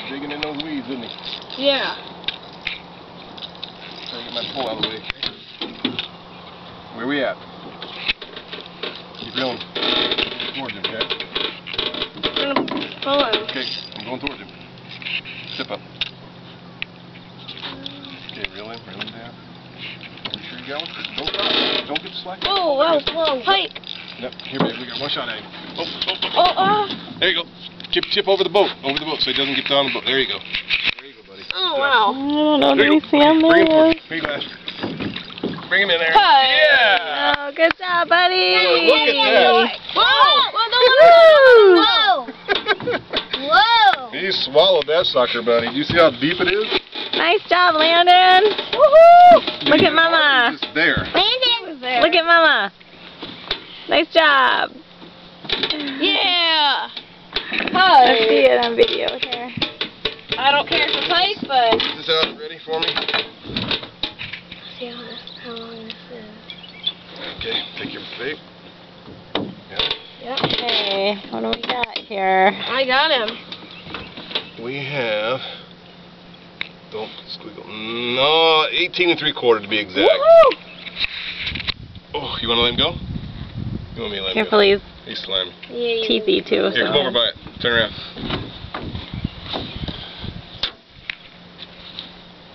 Digging in those weeds, isn't he? Yeah. Trying to get my pole out of the way. Where we at? Keep reeling towards him, okay? I'm gonna pull him. Okay, I'm going towards him. Step up. Okay, reel him down. You sure you got one? Don't stop. Don't get slack. Whoa. Pike. Yep, here, baby, we got one shot at him. Oh. There you go. Chip over the boat, so he doesn't get down the boat. There you go. There you go, buddy. Oh, wow. I don't know, There do you we see him Bring him there? towards. Here you go, Ash. Bring him in there. Hi. Yeah! Oh, good job, buddy. Look at Whoa. He swallowed that sucker, buddy. Do you see how deep it is? Nice job, Landon. Woohoo! Look at Mama. It's just there. Look at Mama. Nice job. Yeah. Let's see it on video here. I don't care for pike, but... Is this out ready for me? See how long this is. Okay, take your bait. Yeah. Okay, what do we got here? I got him. We have... Don't squiggle. No, 18 3/4 to be exact. Woohoo! Oh, you want to let him go? You want me to let him Careful, go? he's He's slimy. teethy too. Here, come over by it. Turn around.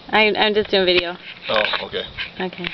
I'm just doing video. Oh, okay. Okay.